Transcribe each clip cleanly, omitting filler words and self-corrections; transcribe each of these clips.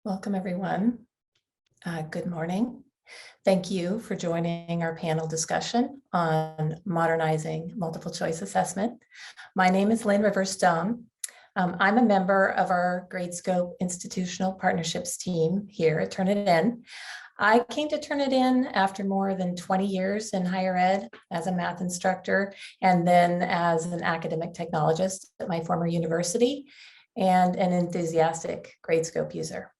Welcome, everyone. Good morning. Thank you for joining our panel discussion on modernizing multiple choice assessment. My name is Lynn Rivers-Stone. I'm a member of our Gradescope institutional partnerships team here at Turnitin. I came to Turnitin after more than 20 years in higher ed as a math instructor and then as an academic technologist at my former university and an enthusiastic Gradescope user.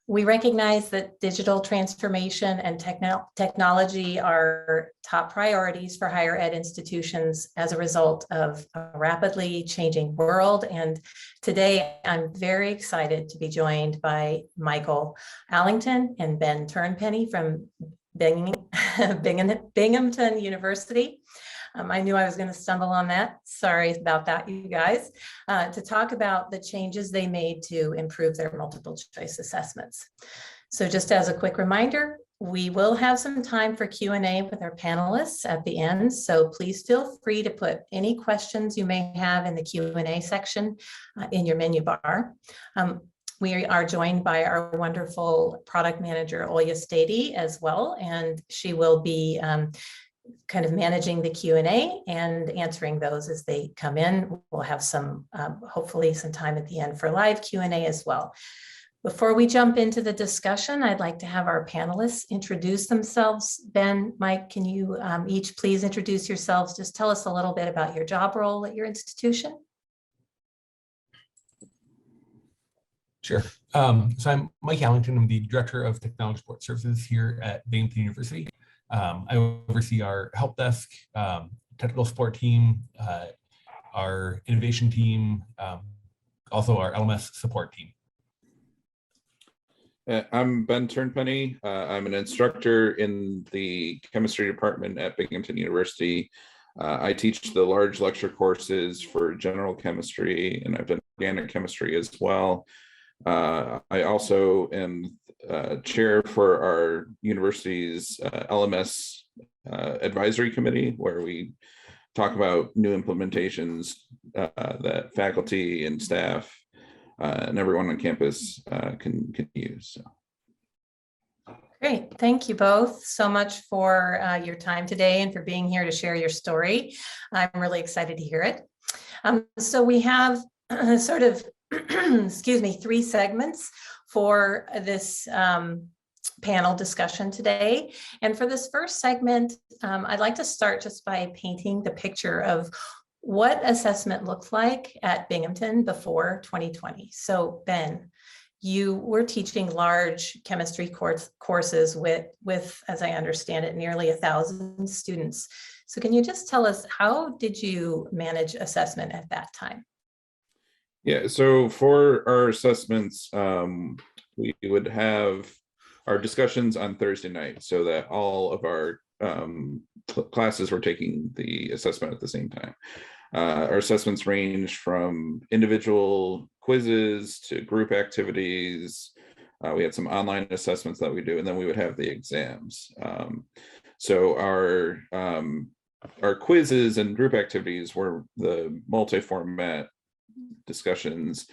We recognize that digital transformation and technology are top priorities for higher ed institutions as a result of a rapidly changing world. And today I'm very excited to be joined by Michael Allington and Ben Turnpenny from Binghamton University. I knew I was going to stumble on that. Sorry about that, you guys, to talk about the changes they made to improve their multiple choice assessments. So just as a quick reminder, we will have some time for Q&A with our panelists at the end. So please feel free to put any questions you may have in the Q&A section in your menu bar. We are joined by our wonderful product manager, Olya Stady, as well, and she will be kind of managing the Q&A and answering those as they come in. We'll have some, hopefully some time at the end for live Q&A as well. Before we jump into the discussion, I'd like to have our panelists introduce themselves. Ben, Mike, can you each please introduce yourselves? Just tell us a little bit about your job role at your institution. Sure. So I'm Mike Allington. I'm the Director of Technology Support Services here at Binghamton University. I oversee our help desk, technical support team, our innovation team, also our LMS support team. I'm Ben Turnpenny. I'm an instructor in the chemistry department at Binghamton University. I teach the large lecture courses for general chemistry, and I've done organic chemistry as well. I also am chair for our university's LMS advisory committee, where we talk about new implementations that faculty and staff and everyone on campus can use. So. Great. Thank you both so much for your time today and for being here to share your story. I'm really excited to hear it. So we have sort of excuse me, 3 segments for this panel discussion today. And for this first segment, I'd like to start just by painting the picture of what assessment looked like at Binghamton before 2020. So Ben, you were teaching large chemistry courses with, as I understand it, nearly 1,000 students. So can you just tell us, how did you manage assessment at that time? Yeah, so for our assessments, we would have our discussions on Thursday night so that all of our classes were taking the assessment at the same time. Our assessments range from individual quizzes to group activities. We had some online assessments that we do, and then we would have the exams. So our quizzes and group activities were the multi-format discussions,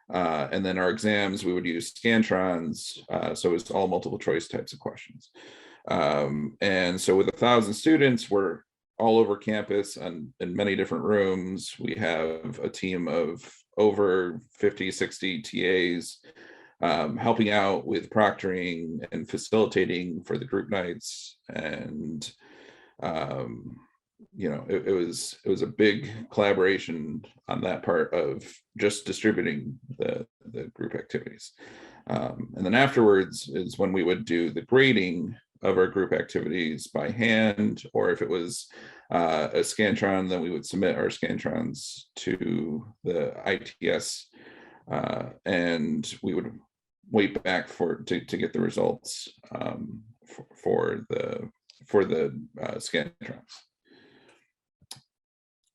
and then our exams, we would use Scantrons, so it's all multiple choice types of questions. And so with 1,000 students, we're all over campus and in many different rooms. We have a team of over 50, 60 TAs helping out with proctoring and facilitating for the group nights. And you know, it was a big collaboration on that part of just distributing the group activities. And then afterwards is when we would do the grading of our group activities by hand, or if it was a Scantron, then we would submit our Scantrons to the ITS, and we would wait back to get the results for the Scantrons.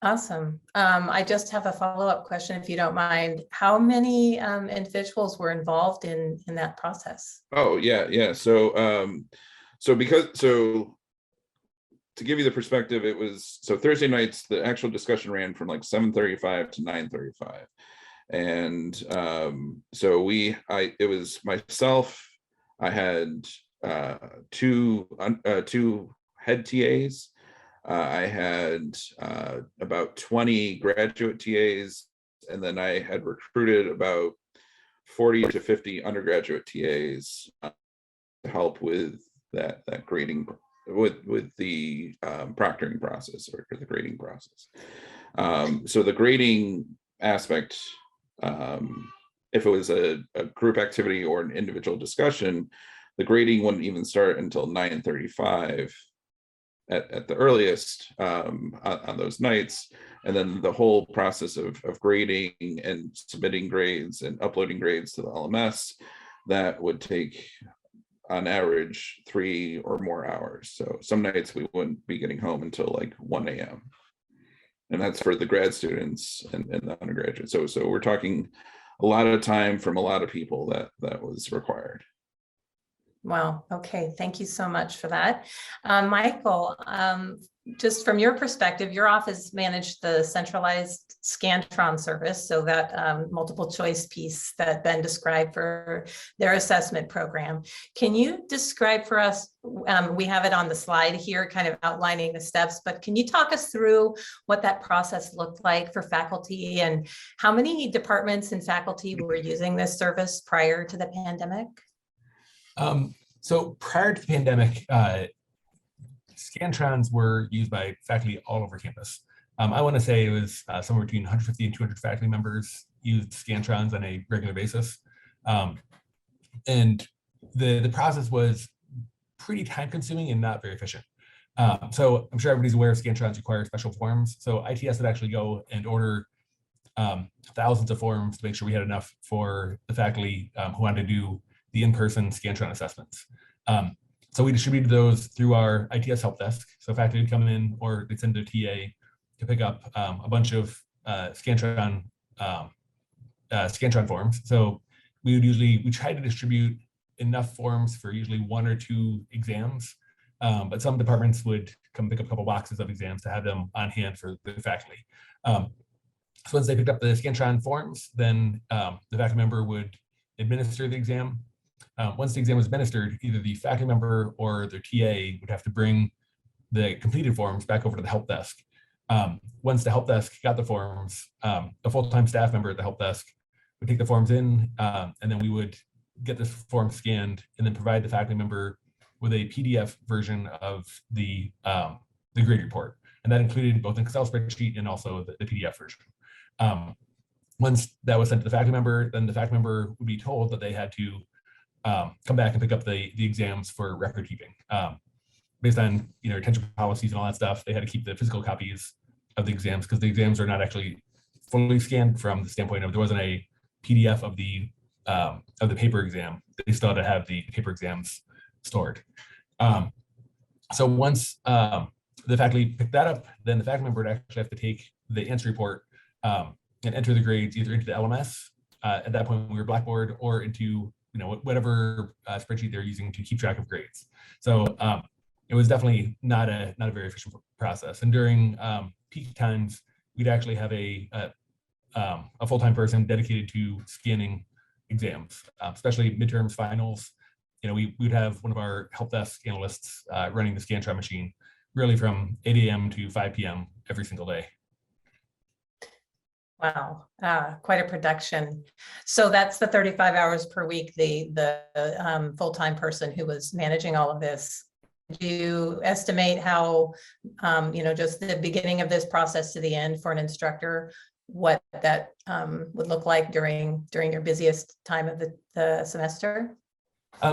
Awesome. I just have a follow-up question, if you don't mind. How many individuals were involved in that process? Oh, yeah. So to give you the perspective, it was, so Thursday nights, the actual discussion ran from like 7:35 to 9:35. And so it was myself. I had two head TAs. I had about 20 graduate TAs, and then I had recruited about 40 to 50 undergraduate TAs to help with that grading, with the proctoring process, or the grading process. So the grading aspect, if it was a group activity or an individual discussion, the grading wouldn't even start until 9:35 at the earliest on those nights. And then the whole process of grading and submitting grades and uploading grades to the LMS, that would take on average 3 or more hours. So some nights we wouldn't be getting home until like 1 a.m. And that's for the grad students and the undergraduates. So we're talking a lot of time from a lot of people that was required. Wow. Okay. Thank you so much for that. Michael, just from your perspective, your office managed the centralized Scantron service, so that multiple choice piece that Ben described for their assessment program. Can you describe for us, we have it on the slide here, kind of outlining the steps, but can you talk us through what that process looked like for faculty, and how many departments and faculty were using this service prior to the pandemic? So prior to the pandemic, Scantrons were used by faculty all over campus. I want to say it was somewhere between 150 and 200 faculty members used Scantrons on a regular basis. And the process was pretty time consuming and not very efficient. So I'm sure everybody's aware Scantrons require special forms. So ITS would actually go and order thousands of forms to make sure we had enough for the faculty who wanted to do the in-person Scantron assessments. So we distributed those through our ITS help desk. So faculty would come in, or they'd send a TA to pick up a bunch of Scantron forms. So we try to distribute enough forms for usually 1 or 2 exams, but some departments would come pick up a couple boxes of exams to have them on hand for the faculty. So once they picked up the Scantron forms, then the faculty member would administer the exam. Once the exam was administered, either the faculty member or their TA would have to bring the completed forms back over to the help desk. Once the help desk got the forms, a full-time staff member at the help desk would take the forms in, and then we would get this form scanned and then provide the faculty member with a PDF version of the grade report. And that included both an Excel spreadsheet and also the PDF version. Once that was sent to the faculty member, then the faculty member would be told that they had to come back and pick up the exams for record keeping. Based on retention policies and all that stuff, they had to keep the physical copies of the exams, because the exams are not actually fully scanned from the standpoint of there wasn't a PDF of the paper exam. They still had to have the paper exams stored. So once the faculty picked that up, then the faculty member would actually have to take the answer report and enter the grades either into the LMS. At that point, we were Blackboard, or into whatever spreadsheet they're using to keep track of grades. So it was definitely not a very efficient process. And during peak times, we'd actually have a full-time person dedicated to scanning exams, especially midterms, finals. We would have one of our help desk analysts running the Scantron machine really from 8 a.m. to 5 p.m. every single day. Wow, quite a production. So that's the 35 hours per week, the full-time person who was managing all of this. Do you estimate how, just the beginning of this process to the end for an instructor, what that would look like during your busiest time of the semester?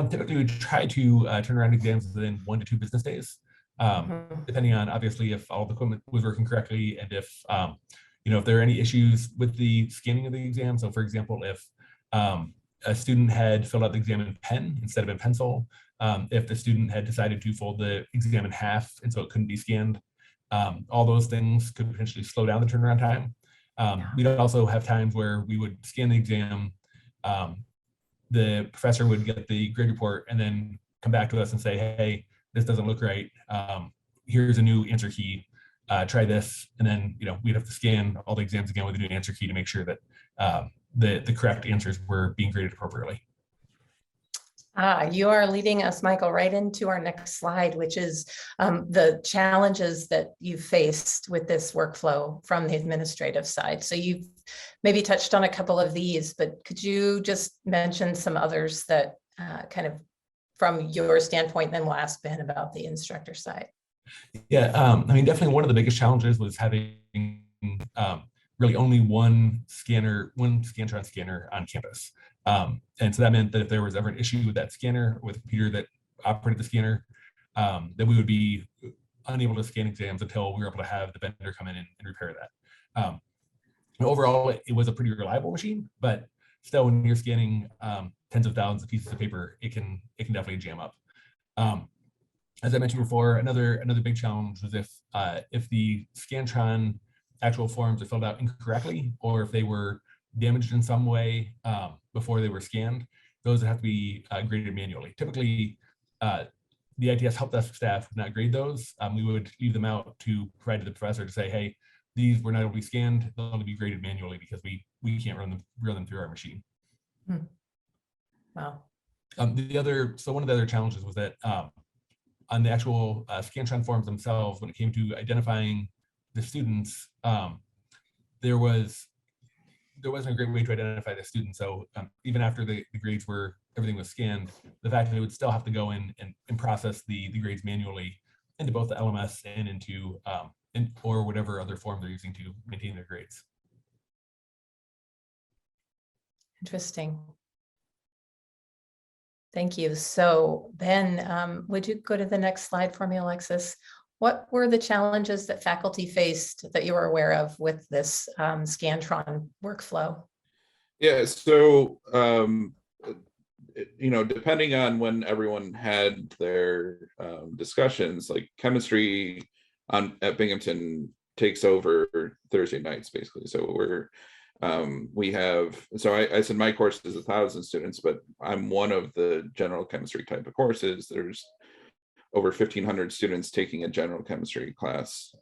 Typically, we try to turn around exams within 1 to 2 business days, depending on obviously if all the equipment was working correctly, and if if there are any issues with the scanning of the exam. So for example, if a student had filled out the exam in pen instead of in pencil, if the student had decided to fold the exam in half and so it couldn't be scanned, all those things could potentially slow down the turnaround time. We'd also have times where we would scan the exam, the professor would get the grade report and then come back to us and say, hey, this doesn't look right. Here's a new answer key. Try this, and then we'd have to scan all the exams again with a new answer key to make sure that the correct answers were being graded appropriately. You are leading us, Michael, right into our next slide, which is the challenges that you've faced with this workflow from the administrative side. So you've maybe touched on a couple of these, but could you just mention some others that kind of from your standpoint, then we'll ask Ben about the instructor side. Yeah, I mean, definitely one of the biggest challenges was having really only one Scantron scanner on campus. And so that meant that if there was ever an issue with that scanner, with a computer that operated the scanner, then we would be unable to scan exams until we were able to have the vendor come in and repair that. Overall, it was a pretty reliable machine, but still, when you're scanning tens of thousands of pieces of paper, it can definitely jam up. As I mentioned before, another big challenge was if the Scantron actual forms are filled out incorrectly, or if they were damaged in some way before they were scanned, those would have to be graded manually. Typically, the ITS help desk staff would not grade those. We would leave them out to provide to the professor to say, hey, these were not able to be scanned, they'll only be graded manually because we can't run them through our machine. Wow. One of the other challenges was that on the actual Scantron forms themselves, when it came to identifying the students, there wasn't a great way to identify the students. So even after the grades everything was scanned, the fact that they would still have to go in and process the grades manually into both the LMS and into or whatever other form they're using to maintain their grades. Interesting. Thank you. So Ben, would you go to the next slide for me, Alexis? What were the challenges that faculty faced that you were aware of with this Scantron workflow? Yeah, so depending on when everyone had their discussions, like chemistry at Binghamton takes over Thursday nights, basically. So I said my course is 1,000 students, but I'm one of the general chemistry type of courses. There's over 1,500 students taking a general chemistry class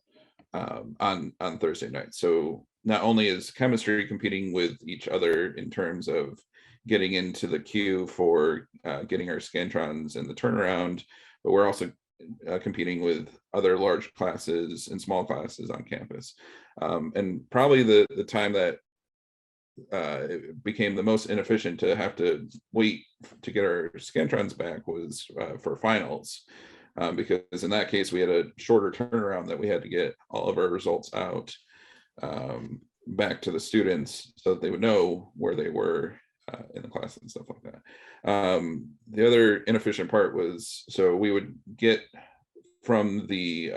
on Thursday night. So not only is chemistry competing with each other in terms of getting into the queue for getting our Scantrons and the turnaround, but we're also competing with other large classes and small classes on campus. And probably the time that it became the most inefficient to have to wait to get our Scantrons back was for finals, because in that case we had a shorter turnaround that we had to get all of our results out back to the students so that they would know where they were in the class and stuff like that. The other inefficient part was, so we would get from the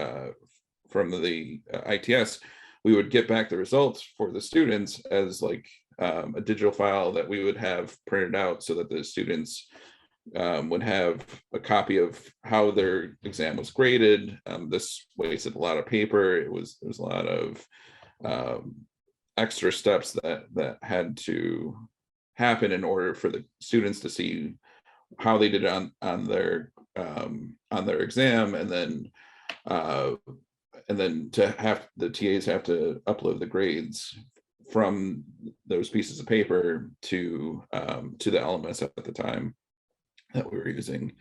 ITS, we would get back the results for the students as like a digital file that we would have printed out so that the students would have a copy of how their exam was graded. This wasted a lot of paper. There was a lot of extra steps that had to happen in order for the students to see how they did on their exam, and then to have the TAs have to upload the grades from those pieces of paper to the LMS at the time that we were using.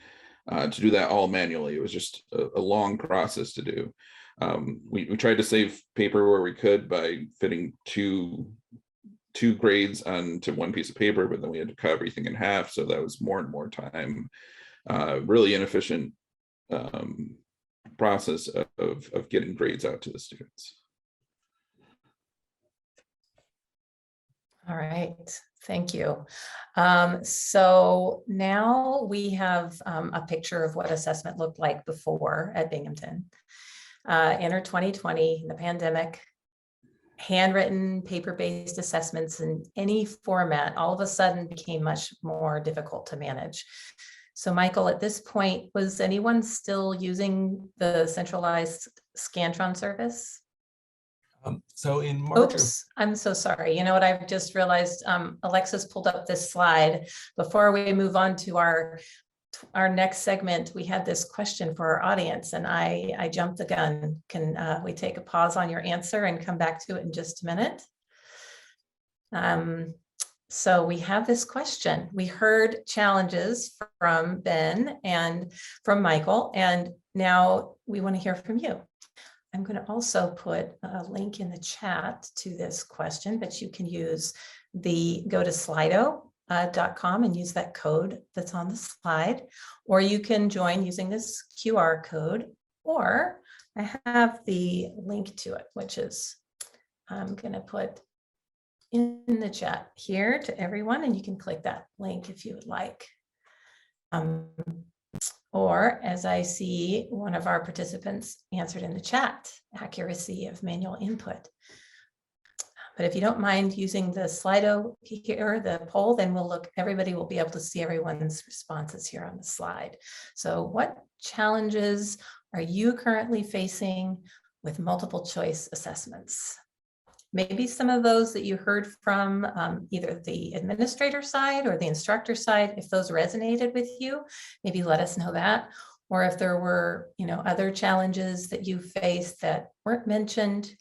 To do that all manually, it was just a long process to do. We tried to save paper where we could by fitting two grades onto one piece of paper, but then we had to cut everything in half, so that was more and more time. Really inefficient process of getting grades out to the students. All right, thank you. So now we have a picture of what assessment looked like before at Binghamton. Enter 2020, the pandemic, handwritten paper-based assessments in any format all of a sudden became much more difficult to manage. So Michael, at this point, was anyone still using the centralized Scantron service? So in March, oops, I'm so sorry. You know what, I've just realized Alexis pulled up this slide. Before we move on to our next segment, we had this question for our audience and I jumped the gun. Can we take a pause on your answer and come back to it in just a minute? So we have this question. We heard challenges from Ben and from Michael, and now we want to hear from you. I'm going to also put a link in the chat to this question, but you can use go to slido.com and use that code that's on the slide, or you can join using this QR code, or I have the link to it, which is, I'm going to put in the chat here to everyone, and you can click that link if you would like. Or as I see one of our participants answered in the chat, accuracy of manual input. But if you don't mind using the Slido here, the poll, then everybody will be able to see everyone's responses here on the slide. So what challenges are you currently facing with multiple choice assessments? Maybe some of those that you heard from either the administrator side or the instructor side, if those resonated with you, maybe let us know that. Or if there were, other challenges that you faced that weren't mentioned,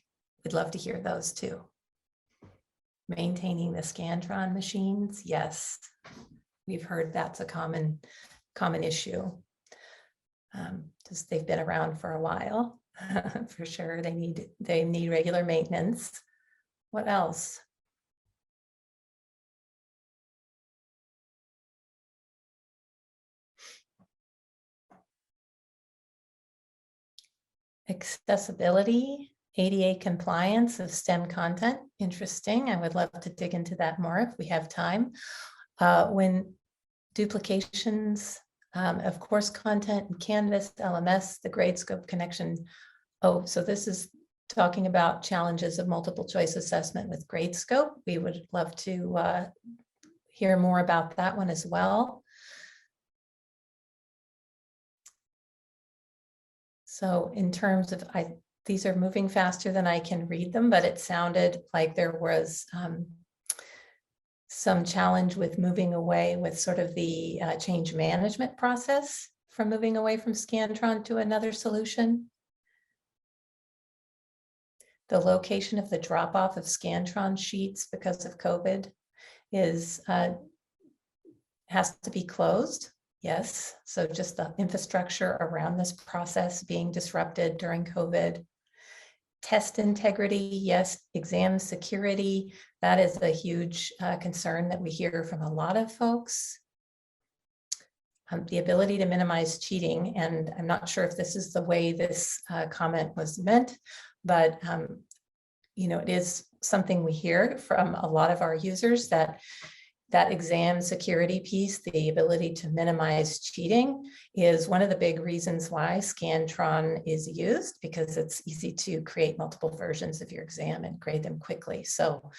we'd love to hear those too. Maintaining the Scantron machines, yes, we've heard that's a common issue. Just they've been around for a while, for sure. They need regular maintenance. What else? Accessibility, ADA compliance of STEM content. Interesting. I would love to dig into that more if we have time. When duplications of course content in Canvas, LMS, the Gradescope connection. Oh, so this is talking about challenges of multiple choice assessment with Gradescope. We would love to hear more about that one as well. So in terms of, these are moving faster than I can read them, but it sounded like there was some challenge with moving away with sort of the change management process from moving away from Scantron to another solution. The location of the drop-off of Scantron sheets because of COVID has to be closed. Yes, so just the infrastructure around this process being disrupted during COVID. Test integrity, yes. Exam security, that is a huge concern that we hear from a lot of folks. The ability to minimize cheating, and I'm not sure if this is the way this comment was meant, but it is something we hear from a lot of our users, that exam security piece, the ability to minimize cheating, is one of the big reasons why Scantron is used, because it's easy to create multiple versions of your exam and grade them quickly. So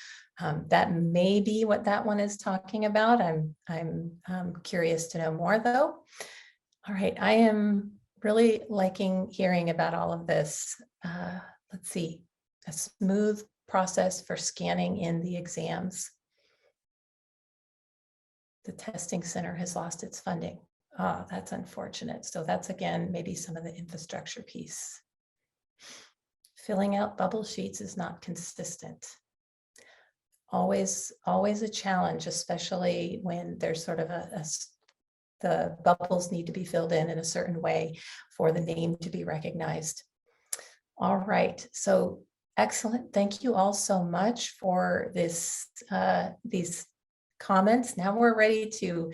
that may be what that one is talking about. I'm curious to know more though. All right, I am really liking hearing about all of this. Let's see, a smooth process for scanning in the exams. The testing center has lost its funding. Oh, that's unfortunate. So that's, again, maybe some of the infrastructure piece. Filling out bubble sheets is not consistent. Always a challenge, especially when there's sort of the bubbles need to be filled in a certain way for the name to be recognized. All right, so excellent. Thank you all so much for these comments. Now we're ready to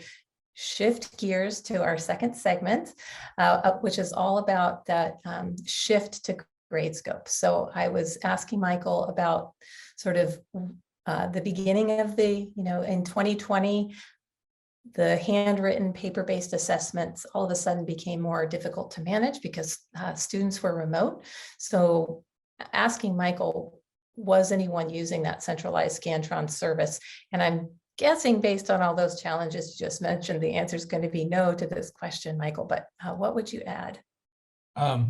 shift gears to our second segment, which is all about that shift to Gradescope. So I was asking Michael about sort of the beginning of the, in 2020, the handwritten paper-based assessments all of a sudden became more difficult to manage because students were remote. So asking Michael, was anyone using that centralized Scantron service? And I'm guessing based on all those challenges you just mentioned, the answer is going to be no to this question, Michael, but what would you add?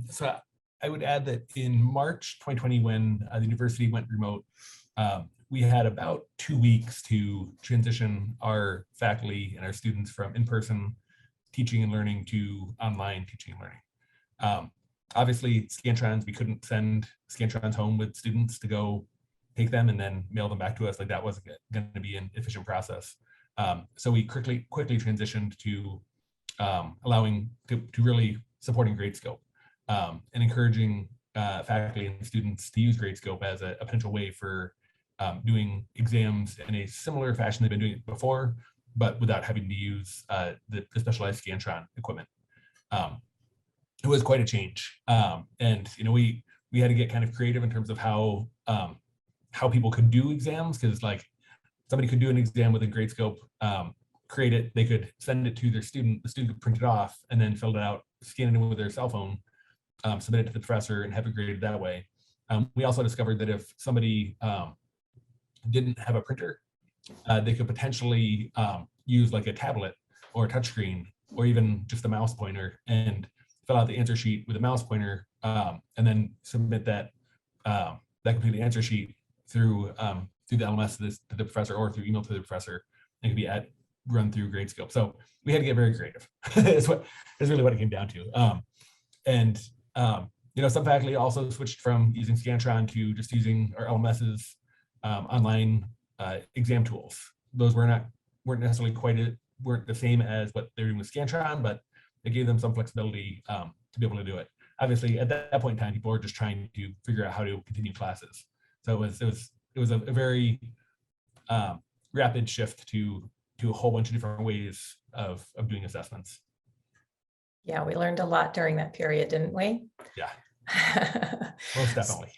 So I would add that in March 2020, when the university went remote, we had about 2 weeks to transition our faculty and our students from in-person teaching and learning to online teaching and learning. Obviously, Scantrons, we couldn't send Scantrons home with students to go take them and then mail them back to us. Like that wasn't going to be an efficient process. So we quickly transitioned to allowing to really supporting Gradescope and encouraging faculty and students to use Gradescope as a potential way for doing exams in a similar fashion they've been doing it before, but without having to use the specialized Scantron equipment. It was quite a change, and we had to get kind of creative in terms of how people could do exams, because like somebody could do an exam within Gradescope, create it, they could send it to their student, the student could print it off and then fill it out, scan it in with their cell phone, submit it to the professor and have it graded that way. We also discovered that if somebody didn't have a printer, they could potentially use like a tablet or a touchscreen or even just a mouse pointer and fill out the answer sheet with a mouse pointer, and then submit that completed answer sheet through the LMS to the professor or through email to the professor. It could be run through Gradescope. So we had to get very creative. It's really what it came down to. Some faculty also switched from using Scantron to just using our LMS's online exam tools. Those weren't necessarily weren't the same as what they're doing with Scantron, but it gave them some flexibility to be able to do it. Obviously, at that point in time, people were just trying to figure out how to continue classes. So it was a very rapid shift to a whole bunch of different ways of doing assessments. Yeah, we learned a lot during that period, didn't we? Yeah, most definitely.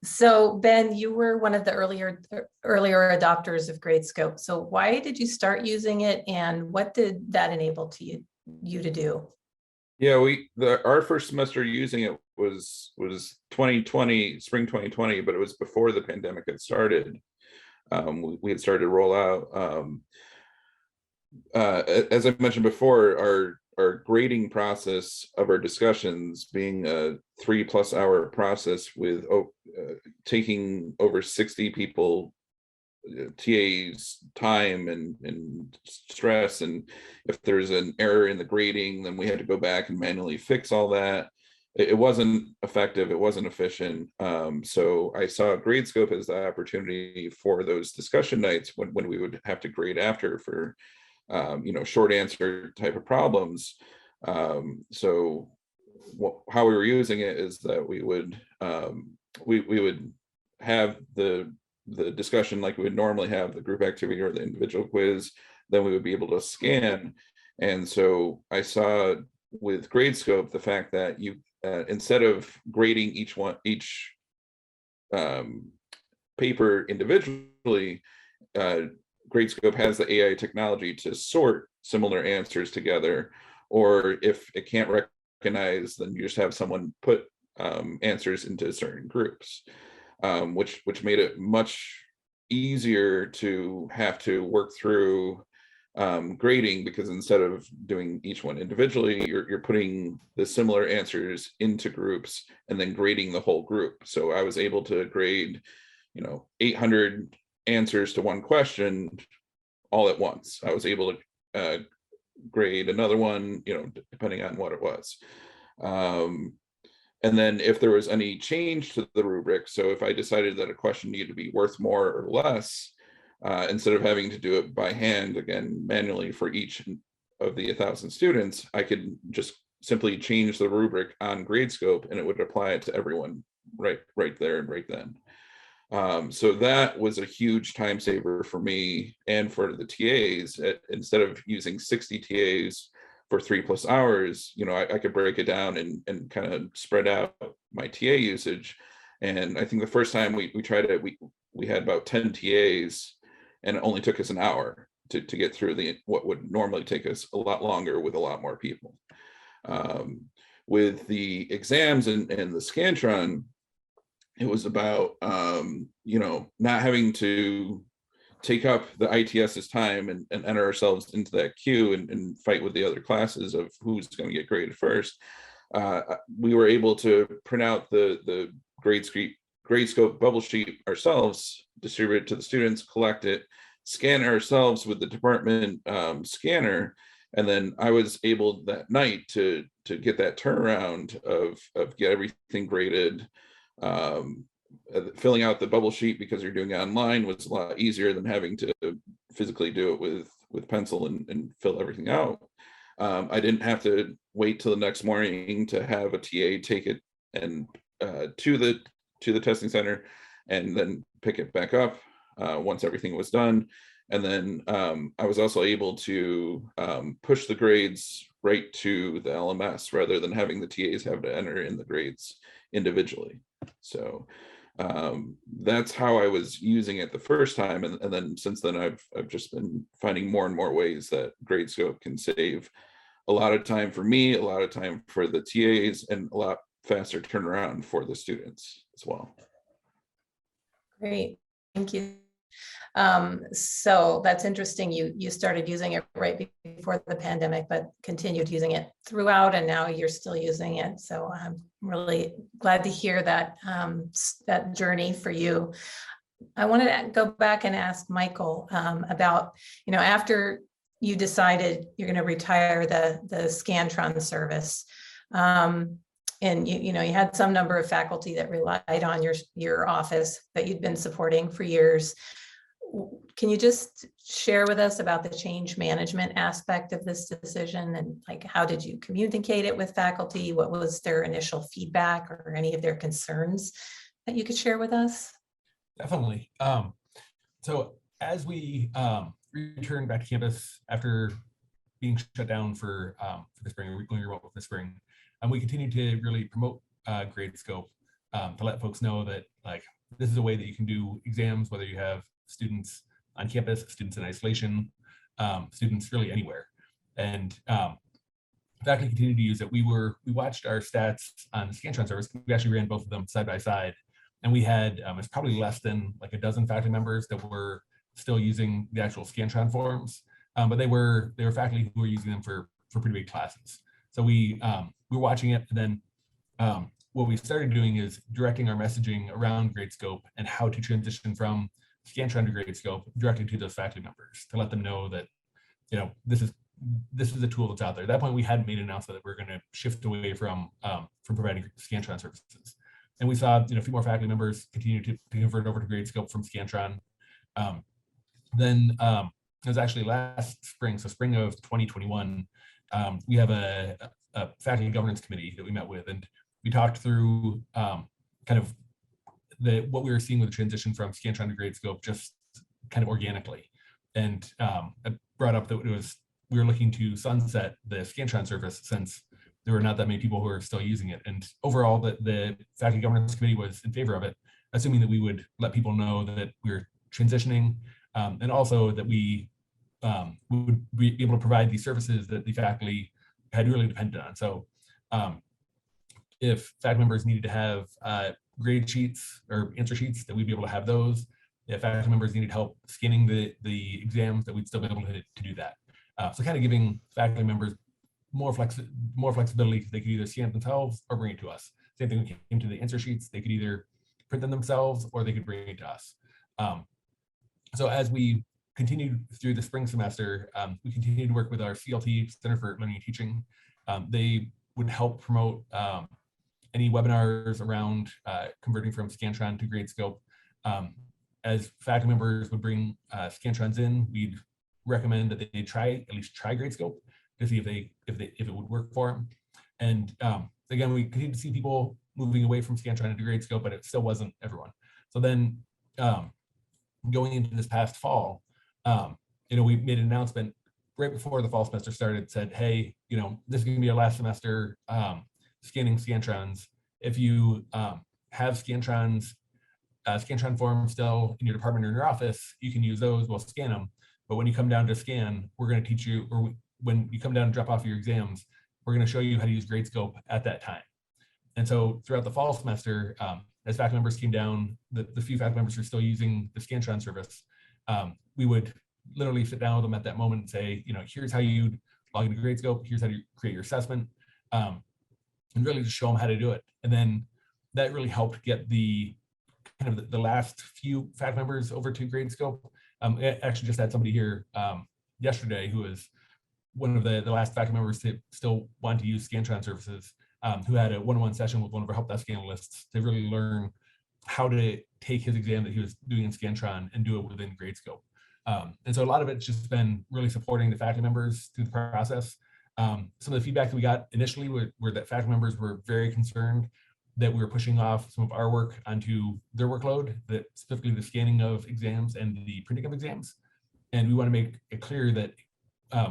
So Ben, you were one of the earlier adopters of Gradescope. So why did you start using it, and what did that enable you to do? Yeah, our first semester using it was 2020, spring 2020, but it was before the pandemic had started. We had started to roll out. As I mentioned before, our grading process of our discussions being a 3+ hour process with taking over 60 people, TA's time and stress, and if there's an error in the grading, then we had to go back and manually fix all that. It wasn't effective, it wasn't efficient. So I saw Gradescope as the opportunity for those discussion nights when we would have to grade after for short answer type of problems. So how we were using it is that we would have the discussion like we would normally have, the group activity or the individual quiz, then we would be able to scan. And so I saw with Gradescope the fact that you instead of grading each paper individually, Gradescope has the AI technology to sort similar answers together, or if it can't recognize, then you just have someone put answers into certain groups, which made it much easier to have to work through grading, because instead of doing each one individually, you're putting the similar answers into groups and then grading the whole group. So I was able to grade 800 answers to one question all at once. I was able to grade another one, depending on what it was. And then if there was any change to the rubric, so if I decided that a question needed to be worth more or less, instead of having to do it by hand, again, manually for each of the 1,000 students, I could just simply change the rubric on Gradescope and it would apply it to everyone right there and right then. So that was a huge time saver for me and for the TAs. Instead of using 60 TAs for 3+ hours, I could break it down and kind of spread out my TA usage. And I think the first time we tried it, we had about 10 TAs, and it only took us an hour to get through what would normally take us a lot longer with a lot more people. With the exams and the Scantron, it was about not having to take up the ITS's time and enter ourselves into that queue and fight with the other classes of who's going to get graded first. We were able to print out the Gradescope bubble sheet ourselves, distribute it to the students, collect it, scan it ourselves with the department scanner, and then I was able that night to get that turnaround of get everything graded filling out the bubble sheet because you're doing it online was a lot easier than having to physically do it with pencil and fill everything out. I didn't have to wait till the next morning to have a TA take it and to the testing center and then pick it back up once everything was done. And then I was also able to push the grades right to the LMS rather than having the TAs have to enter in the grades individually. So that's how I was using it the first time. And then since then, I've just been finding more and more ways that Gradescope can save a lot of time for me, a lot of time for the TAs, and a lot faster turnaround for the students as well. Great, thank you. So that's interesting. You started using it right before the pandemic, but continued using it throughout, and now you're still using it. So I'm really glad to hear that that journey for you. I wanted to go back and ask Michael about, after you decided you're going to retire the Scantron service. And you had some number of faculty that relied on your office that you'd been supporting for years. Can you just share with us about the change management aspect of this decision, and like how did you communicate it with faculty? What was their initial feedback or any of their concerns that you could share with us? Definitely. So as we returned back to campus after being shut down for the spring, or going remote for the spring, we continued to really promote Gradescope to let folks know that this is a way that you can do exams, whether you have students on campus, students in isolation, students really anywhere. And faculty continued to use it. We watched our stats on the Scantron service. We actually ran both of them side by side, and we had it's probably less than a dozen faculty members that were still using the actual Scantron forms, but they were faculty who were using them for pretty big classes. So we were watching it, and then what we started doing is directing our messaging around Gradescope and how to transition from Scantron to Gradescope directly to those faculty members to let them know that this is a tool that's out there. At that point, we hadn't made an announcement that we're going to shift away from providing Scantron services, and we saw a few more faculty members continue to convert over to Gradescope from Scantron. Then it was actually last spring, so spring of 2021. We have a faculty governance committee that we met with, and we talked through kind of what we were seeing with the transition from Scantron to Gradescope, just kind of organically. And I brought up that we were looking to sunset the Scantron service since there were not that many people who were still using it. And overall, the faculty governance committee was in favor of it, assuming that we would let people know that we were transitioning, and also that we would be able to provide these services that the faculty had really depended on. So if faculty members needed to have grade sheets or answer sheets, that we'd be able to have those. If faculty members needed help scanning the exams, that we'd still be able to do that. So kind of giving faculty members more flexibility, because they could either scan it themselves or bring it to us. Same thing when it came to the answer sheets, they could either print them themselves or they could bring it to us. So as we continued through the spring semester, we continued to work with our CLT, Center for Learning and Teaching. They would help promote any webinars around converting from Scantron to Gradescope. As faculty members would bring Scantrons in, we'd recommend that they at least try Gradescope to see if it would work for them. And again, we continued to see people moving away from Scantron into Gradescope, but it still wasn't everyone. So then going into this past fall, we made an announcement right before the fall semester started, said, hey, this is going to be our last semester scanning Scantrons. If you have Scantrons, Scantron forms still in your department or in your office, you can use those, we'll scan them. But when you come down to scan, we're going to teach you, or when you come down and drop off your exams, we're going to show you how to use Gradescope at that time. And so throughout the fall semester, as faculty members came down, the few faculty members who are still using the Scantron service, we would literally sit down with them at that moment and say, here's how you log into Gradescope, here's how you create your assessment, and really just show them how to do it. And then that really helped get the last few faculty members over to Gradescope. I actually just had somebody here yesterday who was one of the last faculty members to still want to use Scantron services, who had a one-on-one session with one of our help desk analysts to really learn how to take his exam that he was doing in Scantron and do it within Gradescope. And so a lot of it's just been really supporting the faculty members through the process. Some of the feedback that we got initially were that faculty members were very concerned that we were pushing off some of our work onto their workload, that specifically the scanning of exams and the printing of exams. And we want to make it clear that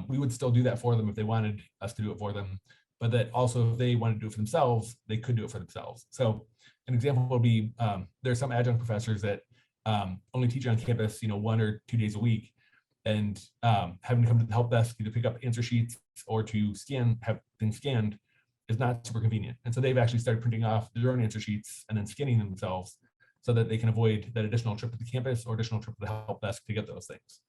we would still do that for them if they wanted us to do it for them, but that also if they wanted to do it for themselves, they could do it for themselves. So an example would be, there are some adjunct professors that only teach on campus, 1 or 2 days a week, and having to come to the help desk to pick up answer sheets or to have things scanned is not super convenient. And so they've actually started printing off their own answer sheets and then scanning them themselves so that they can avoid that additional trip to the campus or additional trip to the help desk to get those things.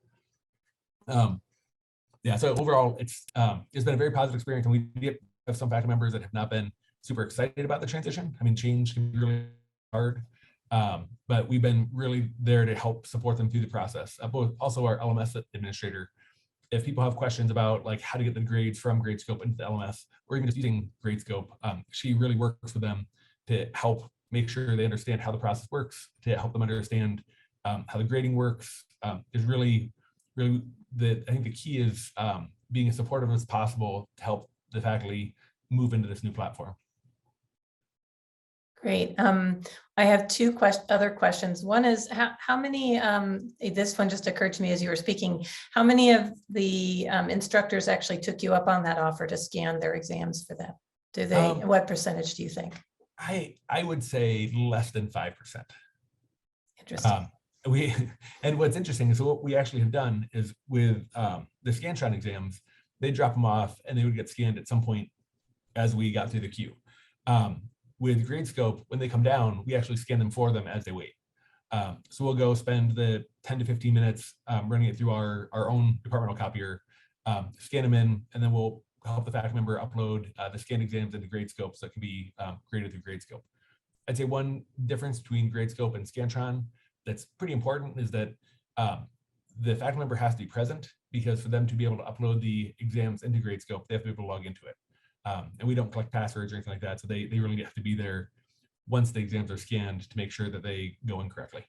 Yeah, so overall, it's been a very positive experience, and we have some faculty members that have not been super excited about the transition. I mean, change can be really hard, but we've been really there to help support them through the process. Also, our LMS administrator, if people have questions about like how to get the grades from Gradescope into the LMS, or even just using Gradescope, she really works with them to help make sure they understand how the process works, to help them understand how the grading works. Is really I think the key is being as supportive as possible to help the faculty move into this new platform. Great. I have two other questions. One is how many, this one just occurred to me as you were speaking, how many of the instructors actually took you up on that offer to scan their exams for them? Do they, what percentage do you think? I would say less than 5%. Interesting. And what's interesting is what we actually have done is with the Scantron exams, they drop them off and they would get scanned at some point as we got through the queue. With Gradescope, when they come down, we actually scan them for them as they wait. So we'll go spend the 10 to 15 minutes running it through our own departmental copier, scan them in, and then we'll help the faculty member upload the scanned exams into Gradescope so it can be graded through Gradescope. I'd say one difference between Gradescope and Scantron that's pretty important is that the faculty member has to be present, because for them to be able to upload the exams into Gradescope, they have to be able to log into it. And we don't collect passwords or anything like that. So they really have to be there once the exams are scanned to make sure that they go in correctly.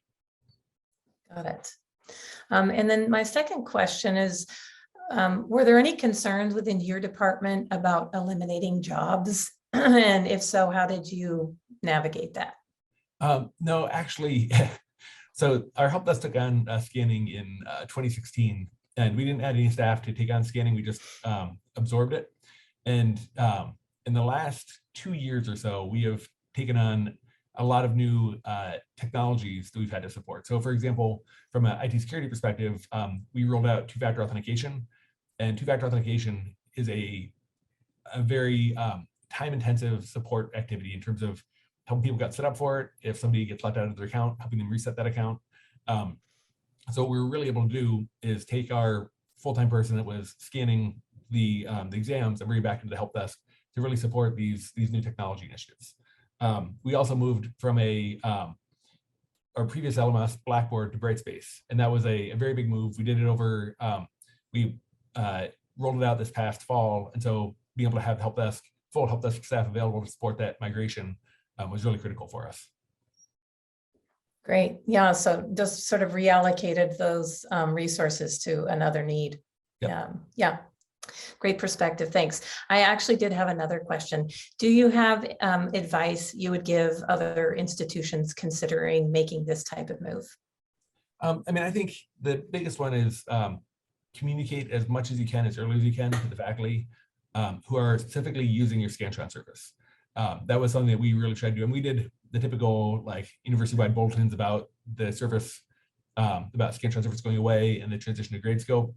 Got it. And then my second question is, were there any concerns within your department about eliminating jobs? And if so, how did you navigate that? No, actually, so our help desk took on scanning in 2016, and we didn't add any staff to take on scanning. We just absorbed it. And in the last 2 years or so, we have taken on a lot of new technologies that we've had to support. So for example, from an IT security perspective, we rolled out two-factor authentication, and two-factor authentication is a very time-intensive support activity in terms of helping people get set up for it. If somebody gets left out of their account, helping them reset that account. So what we were really able to do is take our full-time person that was scanning the exams and bring it back into the help desk to really support these new technology initiatives. We also moved from our previous LMS Blackboard to Brightspace, and that was a very big move. We did it over, we rolled it out this past fall, and so being able to have full help desk staff available to support that migration was really critical for us. Great. Yeah, so just sort of reallocated those resources to another need. Yep. Yeah. Great perspective. Thanks. I actually did have another question. Do you have advice you would give other institutions considering making this type of move? I mean, I think the biggest one is communicate as much as you can, as early as you can, to the faculty who are specifically using your Scantron service. That was something that we really tried to do. And we did the typical like university-wide bulletins about the service, about Scantron service going away and the transition to Gradescope.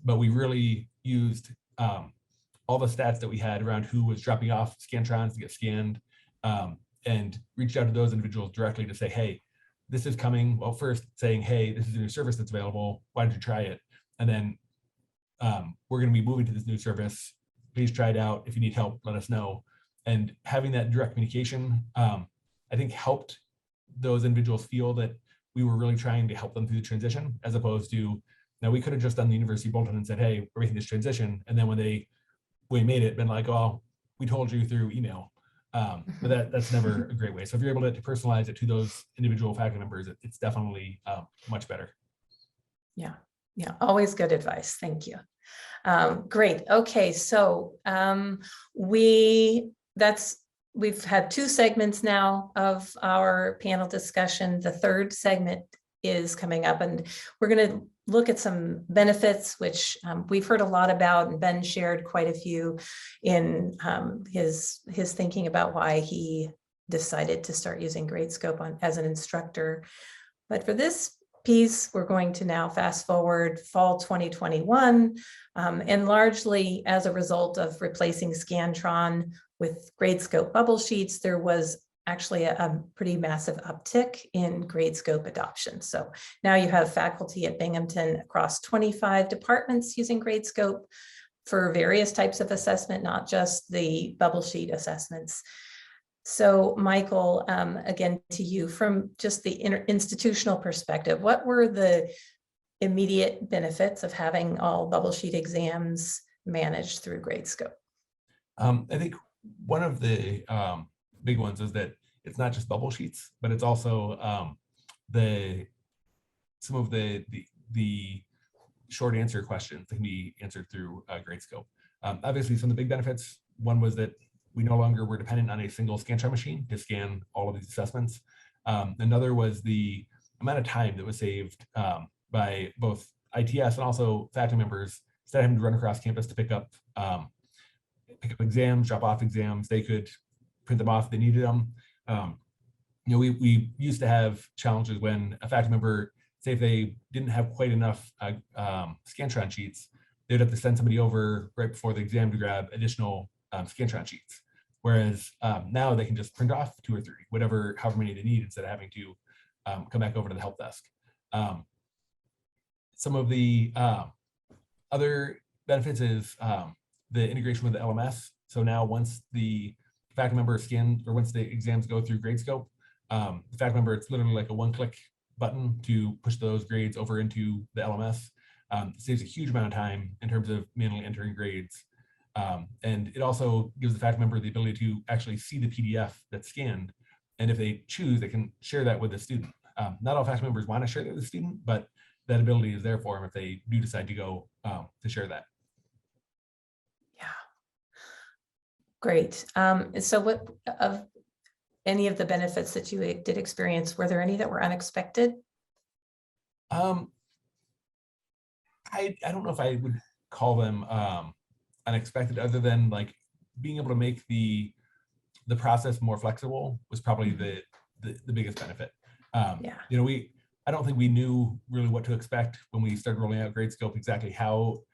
But we really used all the stats that we had around who was dropping off Scantrons to get scanned, and reached out to those individuals directly to say, hey, this is coming. Well, first saying, hey, this is a new service that's available. Why don't you try it? And then we're going to be moving to this new service. Please try it out. If you need help, let us know. And having that direct communication, I think helped those individuals feel that we were really trying to help them through the transition, as opposed to, now we could have just done the university bulletin and said, hey, we're making this transition. And then when we made it, been like, oh, we told you through email. But that's never a great way. So if you're able to personalize it to those individual faculty members, it's definitely much better. Yeah, yeah, always good advice. Thank you. Great. Okay, so we've had 2 segments now of our panel discussion. The 3rd segment is coming up, and we're going to look at some benefits, which we've heard a lot about, and Ben shared quite a few in his thinking about why he decided to start using Gradescope as an instructor. But for this piece, we're going to now fast forward fall 2021, and largely as a result of replacing Scantron with Gradescope bubble sheets, there was actually a pretty massive uptick in Gradescope adoption. So now you have faculty at Binghamton across 25 departments using Gradescope for various types of assessment, not just the bubble sheet assessments. So Michael, again to you, from just the institutional perspective, what were the immediate benefits of having all bubble sheet exams managed through Gradescope? I think one of the big ones is that it's not just bubble sheets, but it's also some of the short answer questions that can be answered through Gradescope. Obviously, some of the big benefits, one was that we no longer were dependent on a single Scantron machine to scan all of these assessments. Another was the amount of time that was saved by both ITS and also faculty members. Instead of having to run across campus to pick up exams, drop off exams, they could print them off if they needed them. We used to have challenges when a faculty member, say if they didn't have quite enough Scantron sheets, they'd have to send somebody over right before the exam to grab additional Scantron sheets. Whereas now they can just print off 2 or 3, however many they need, instead of having to come back over to the help desk. Some of the other benefits is the integration with the LMS. So now once the faculty member once the exams go through Gradescope, the faculty member, it's literally like a 1-click button to push those grades over into the LMS. It saves a huge amount of time in terms of manually entering grades. And it also gives the faculty member the ability to actually see the PDF that's scanned. And if they choose, they can share that with the student. Not all faculty members want to share that with the student, but that ability is there for them if they do decide to go to share that. Yeah. Great. So what of any of the benefits that you did experience, were there any that were unexpected? I don't know if I would call them unexpected, other than like being able to make the process more flexible was probably the biggest benefit. Yeah. I don't think we knew really what to expect when we started rolling out Gradescope, exactly how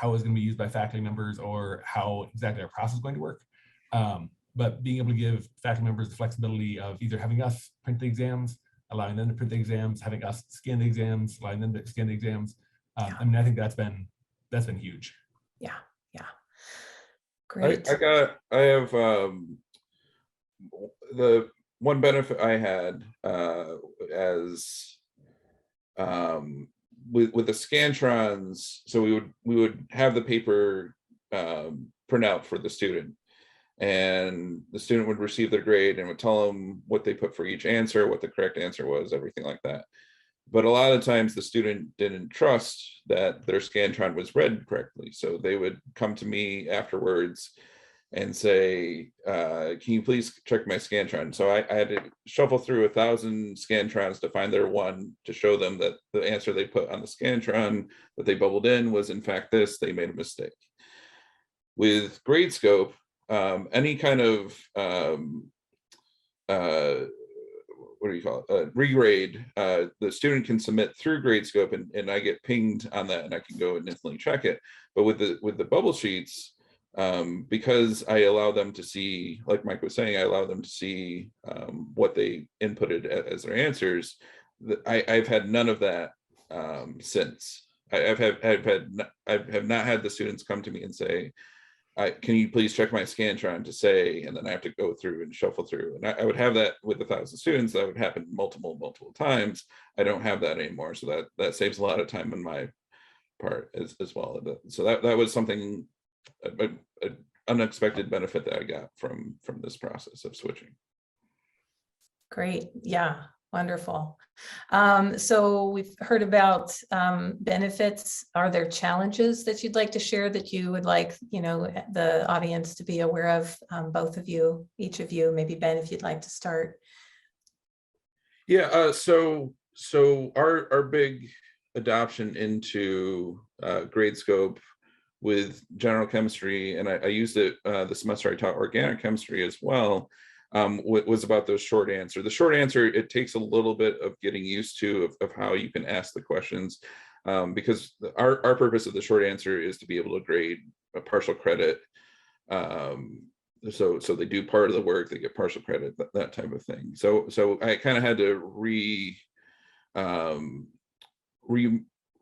it was going to be used by faculty members or how exactly our process is going to work. But being able to give faculty members the flexibility of either having us print the exams, allowing them to print the exams, having us scan the exams, allowing them to scan the exams. I mean, I think that's been huge. Yeah. Yeah. Great. I have the one benefit I had as with the Scantrons. So we would have the paper printout for the student, and the student would receive their grade and would tell them what they put for each answer, what the correct answer was, everything like that. But a lot of times the student didn't trust that their Scantron was read correctly. So they would come to me afterwards and say, can you please check my Scantron? So I had to shuffle through 1,000 Scantrons to find their one, to show them that the answer they put on the Scantron that they bubbled in was in fact this, they made a mistake. With Gradescope, any kind of what do you call it? Regrade, the student can submit through Gradescope, and I get pinged on that, and I can go and instantly check it. But with the bubble sheets, because I allow them to see, like Mike was saying, I allow them to see what they inputted as their answers. I've had none of that since. I have not had the students come to me and say, can you please check my Scantron to say, and then I have to go through and shuffle through. And I would have that with 1,000 students. That would happen multiple times. I don't have that anymore. So that saves a lot of time on my part as well. So that was something, unexpected benefit that I got from this process of switching. Great. Yeah. Wonderful. So we've heard about benefits. Are there challenges that you'd like to share that you would like, the audience to be aware of? Both of you, each of you, maybe Ben, if you'd like to start. Yeah. So our big adoption into Gradescope with general chemistry, and I used it the semester I taught organic chemistry as well, was about those short answer. The short answer, it takes a little bit of getting used to of how you can ask the questions, because our purpose of the short answer is to be able to grade a partial credit. So they do part of the work, they get partial credit, that type of thing. So I kind of had to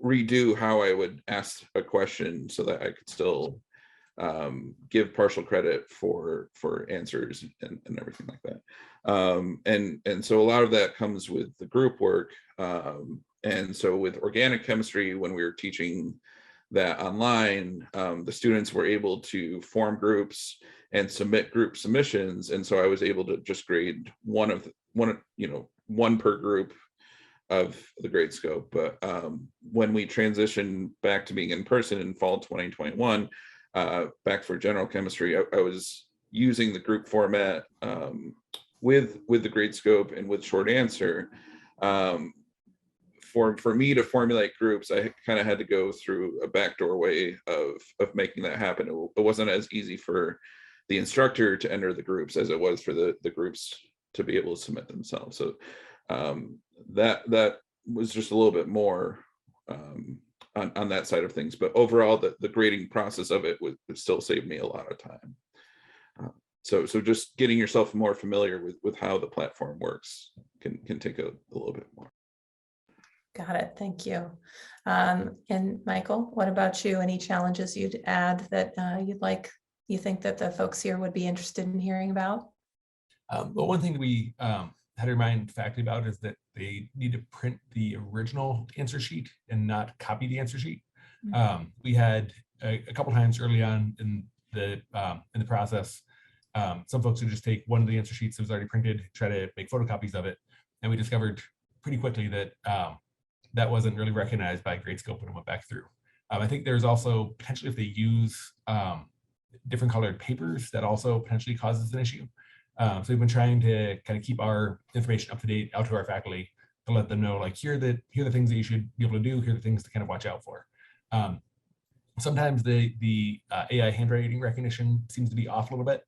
redo how I would ask a question so that I could still give partial credit for answers and everything like that. And so a lot of that comes with the group work. And so with organic chemistry, when we were teaching that online, the students were able to form groups and submit group submissions. And so I was able to just grade one per group of the Gradescope. But when we transitioned back to being in person in fall 2021, back for general chemistry, I was using the group format with the Gradescope and with short answer. For me to formulate groups, I kind of had to go through a backdoor way of making that happen. It wasn't as easy for the instructor to enter the groups as it was for the groups to be able to submit themselves. So that was just a little bit more on that side of things. But overall, the grading process of it would still save me a lot of time. So just getting yourself more familiar with how the platform works can take a little bit more. Got it. Thank you. And Michael, what about you? Any challenges you'd add that you think that the folks here would be interested in hearing about? Well, one thing we had to remind faculty about is that they need to print the original answer sheet and not copy the answer sheet. We had a couple times early on in the process, some folks would just take one of the answer sheets that was already printed, try to make photocopies of it, and we discovered pretty quickly that that wasn't really recognized by Gradescope when it went back through. I think there's also potentially, if they use different colored papers, that also potentially causes an issue. So we've been trying to kind of keep our information up to date out to our faculty to let them know, like, here are the things that you should be able to do, here are the things to kind of watch out for. Sometimes the AI handwriting recognition seems to be off a little bit,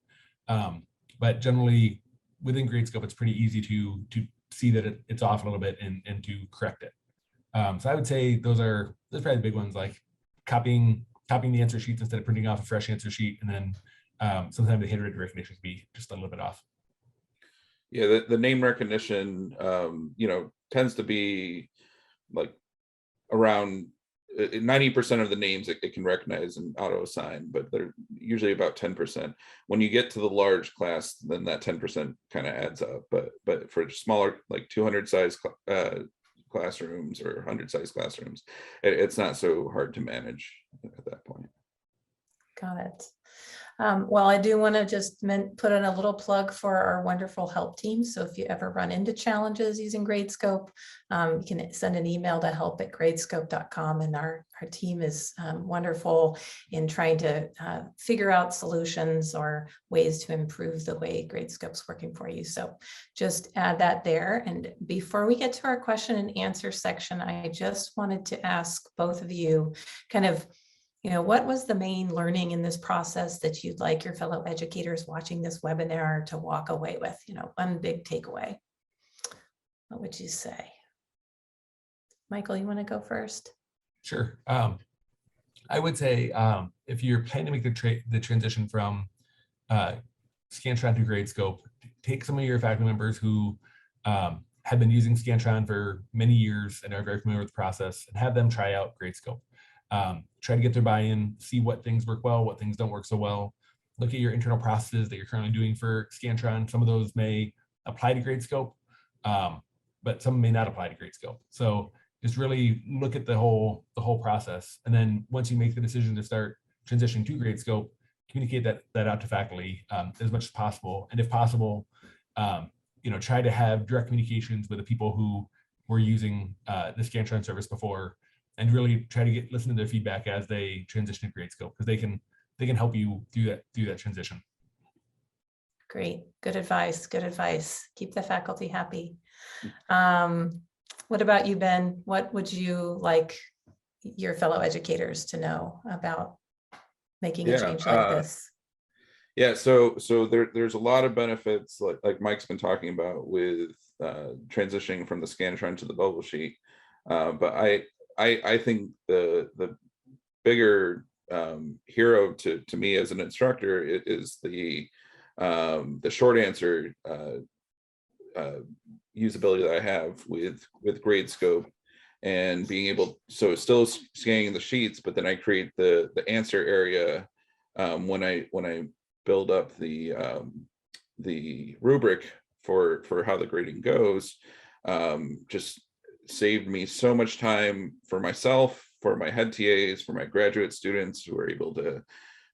but generally within Gradescope, it's pretty easy to see that it's off a little bit and to correct it. So I would say those are probably the big ones, like copying the answer sheets instead of printing off a fresh answer sheet, and then sometimes the handwritten recognition can be just a little bit off. Yeah, the name recognition, tends to be like around 90% of the names it can recognize and auto assign, but they're usually about 10%. When you get to the large class, then that 10% kind of adds up. But for smaller, like 200 size classrooms or 100 size classrooms, it's not so hard to manage at that point. Got it. Well, I do want to just put in a little plug for our wonderful help team. So if you ever run into challenges using Gradescope, you can send an email to help@gradescope.com, and our team is wonderful in trying to figure out solutions or ways to improve the way Gradescope's working for you. So just add that there. And before we get to our question and answer section, I just wanted to ask both of you kind of, what was the main learning in this process that you'd like your fellow educators watching this webinar to walk away with? One big takeaway. What would you say? Michael, you want to go first? Sure. I would say if you're planning to make the transition from Scantron to Gradescope, take some of your faculty members who have been using Scantron for many years and are very familiar with the process, and have them try out Gradescope. Try to get their buy-in, see what things work well, what things don't work so well. Look at your internal processes that you're currently doing for Scantron. Some of those may apply to Gradescope, but some may not apply to Gradescope. So just really look at the whole process. And then once you make the decision to start transitioning to Gradescope, communicate that out to faculty as much as possible. And if possible, try to have direct communications with the people who were using the Scantron service before, and really try to listen to their feedback as they transition to Gradescope, because they can help you through that transition. Great, good advice, good advice. Keep the faculty happy. What about you, Ben? What would you like your fellow educators to know about making a change like this? Yeah, so there's a lot of benefits, like Mike's been talking about, with transitioning from the Scantron to the bubble sheet. But I think the bigger hero to me as an instructor is the short answer usability that I have with Gradescope, and being able, so it's still scanning the sheets, but then I create the answer area when I build up the rubric for how the grading goes. Just saved me so much time for myself, for my head TAs, for my graduate students who are able to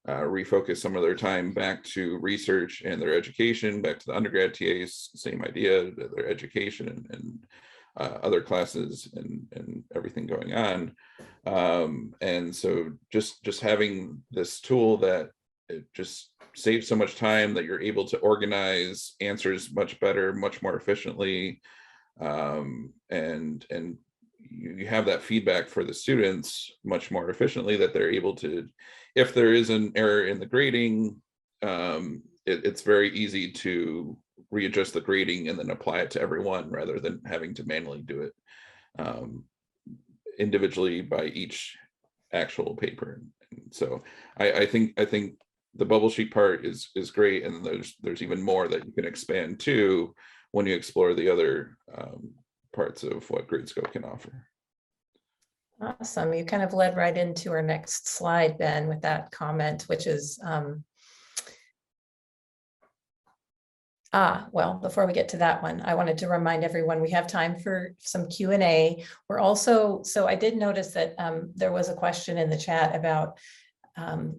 refocus some of their time back to research and their education, back to the undergrad TAs, same idea, their education and other classes and everything going on. And so just having this tool that it just saves so much time, that you're able to organize answers much better, much more efficiently. And you have that feedback for the students much more efficiently, that they're able to, if there is an error in the grading, it's very easy to readjust the grading and then apply it to everyone, rather than having to manually do it individually by each actual paper. And so I think the bubble sheet part is great, and there's even more that you can expand to when you explore the other parts of what Gradescope can offer. Awesome. You kind of led right into our next slide, Ben, with that comment, which is, well, before we get to that one, I wanted to remind everyone we have time for some Q&A. We're also, so I did notice that there was a question in the chat about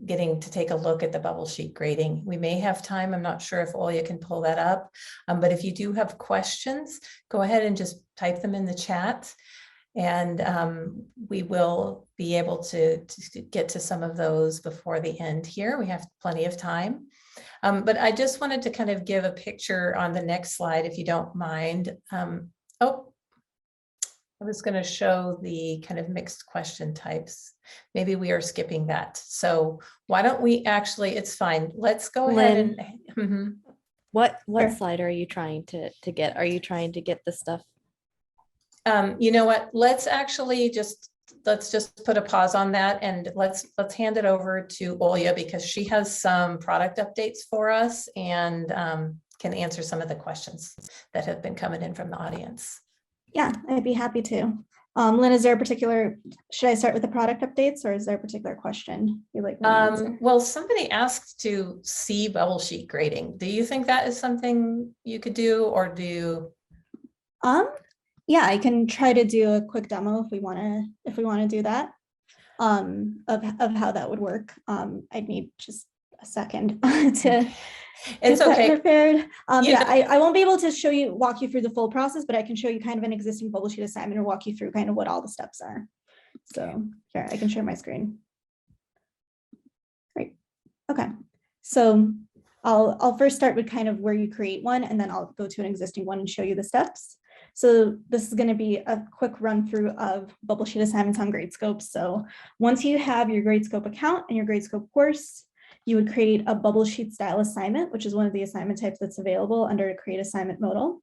getting to take a look at the bubble sheet grading. We may have time. I'm not sure if Olya can pull that up, but if you do have questions, go ahead and just type them in the chat, and we will be able to get to some of those before the end here. We have plenty of time. But I just wanted to kind of give a picture on the next slide, if you don't mind. I was going to show the kind of mixed question types. Maybe we are skipping that. So why don't we actually, it's fine. Let's go ahead and. What Sure. slide are you trying to get? Are you trying to get the stuff? You know what, let's just put a pause on that, and let's hand it over to Olya, because she has some product updates for us and can answer some of the questions that have been coming in from the audience. Yeah, I'd be happy to. Lynn, is there a particular, should I start with the product updates, or is there a particular question you'd like me to answer? Well, somebody asked to see bubble sheet grading. Do you think that is something you could do, or do you? Yeah, I can try to do a quick demo if we want to do that, of how that would work. I'd need just a second to It's get okay. that prepared. Yeah. I won't be able to walk you through the full process, but I can show you kind of an existing bubble sheet assignment and walk you through kind of what all the steps are. So here, I can share my screen. Great. Okay. So I'll first start with kind of where you create one, and then I'll go to an existing one and show you the steps. So this is going to be a quick run through of bubble sheet assignments on Gradescope. So once you have your Gradescope account and your Gradescope course, you would create a bubble sheet style assignment, which is one of the assignment types that's available under Create Assignment modal.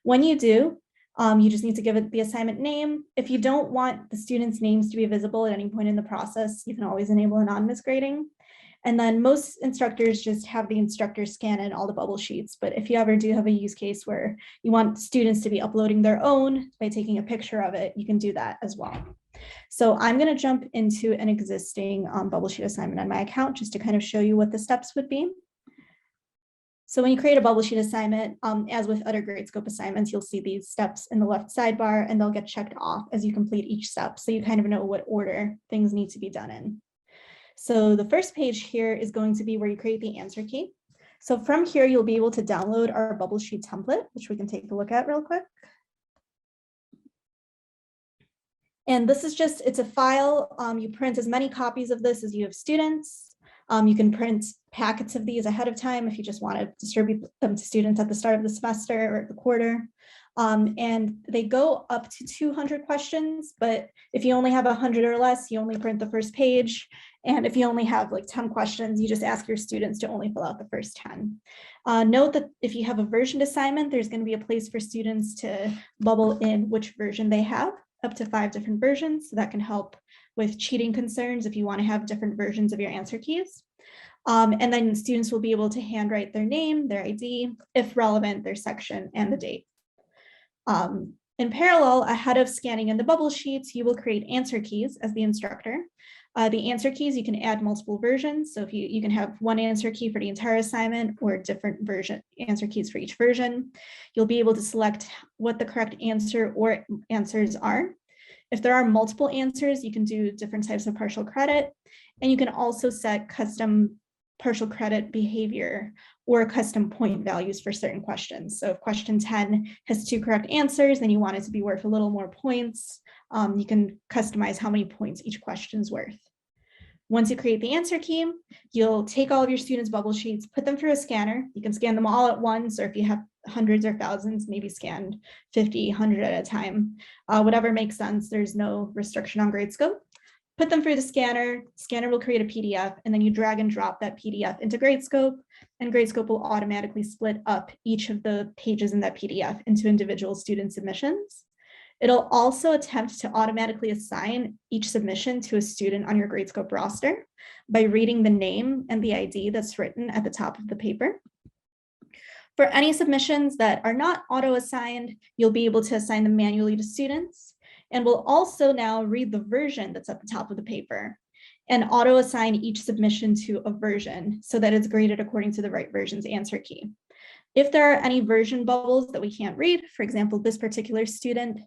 When you do, you just need to give it the assignment name. If you don't want the students' names to be visible at any point in the process, you can always enable anonymous grading. And then most instructors just have the instructor scan in all the bubble sheets. But if you ever do have a use case where you want students to be uploading their own by taking a picture of it, you can do that as well. So I'm going to jump into an existing bubble sheet assignment on my account just to kind of show you what the steps would be. So when you create a bubble sheet assignment, as with other Gradescope assignments, you'll see these steps in the left sidebar, and they'll get checked off as you complete each step. So you kind of know what order things need to be done in. So the first page here is going to be where you create the answer key. So from here, you'll be able to download our bubble sheet template, which we can take a look at real quick. And this is just, it's a file. You print as many copies of this as you have students. You can print packets of these ahead of time if you just want to distribute them to students at the start of the semester or at the quarter. And they go up to 200 questions, but if you only have 100 or less, you only print the first page. And if you only have like 10 questions, you just ask your students to only fill out the first 10. Note that if you have a versioned assignment, there's going to be a place for students to bubble in which version they have, up to 5 different versions. So that can help with cheating concerns if you want to have different versions of your answer keys. And then students will be able to handwrite their name, their ID, if relevant, their section, and the date. In parallel, ahead of scanning in the bubble sheets, you will create answer keys as the instructor. The answer keys, you can add multiple versions. So if you can have one answer key for the entire assignment or different version answer keys for each version. You'll be able to select what the correct answer or answers are. If there are multiple answers, you can do different types of partial credit. And you can also set custom partial credit behavior or custom point values for certain questions. So if question 10 has 2 correct answers, then you want it to be worth a little more points. You can customize how many points each question is worth. Once you create the answer key, you'll take all of your students' bubble sheets, put them through a scanner. You can scan them all at once, or if you have hundreds or thousands, maybe scan 50, 100 at a time. Whatever makes sense, there's no restriction on Gradescope. Put them through the scanner will create a PDF, and then you drag and drop that PDF into Gradescope, and Gradescope will automatically split up each of the pages in that PDF into individual student submissions. It'll also attempt to automatically assign each submission to a student on your Gradescope roster by reading the name and the ID that's written at the top of the paper. For any submissions that are not auto-assigned, you'll be able to assign them manually to students. And we'll also now read the version that's at the top of the paper and auto-assign each submission to a version so that it's graded according to the right version's answer key. If there are any version bubbles that we can't read, for example, this particular student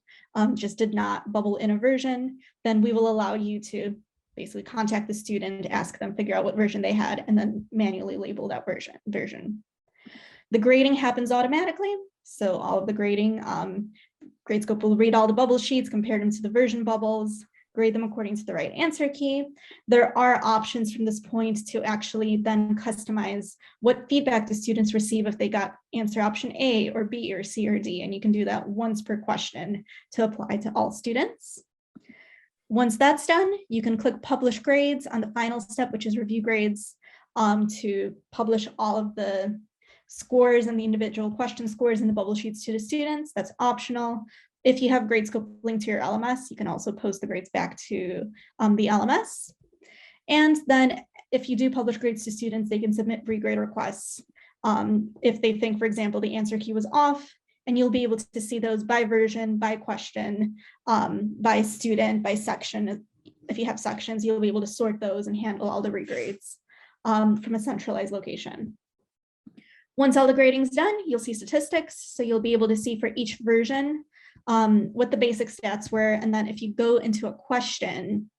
just did not bubble in a version, then we will allow you to basically contact the student, ask them, figure out what version they had, and then manually label that version. The grading happens automatically. So all of the grading, Gradescope will read all the bubble sheets, compare them to the version bubbles, grade them according to the right answer key. There are options from this point to actually then customize what feedback the students receive if they got answer option A or B or C or D, and you can do that once per question to apply to all students. Once that's done, you can click publish grades on the final step, which is review grades, to publish all of the scores and the individual question scores in the bubble sheets to the students. That's optional. If you have Gradescope linked to your LMS, you can also post the grades back to the LMS. And then if you do publish grades to students, they can submit regrade requests if they think, for example, the answer key was off, and you'll be able to see those by version, by question, by student, by section. If you have sections, you'll be able to sort those and handle all the regrades from a centralized location. Once all the grading's done, you'll see statistics. So you'll be able to see for each version what the basic stats were. And then if you go into a question,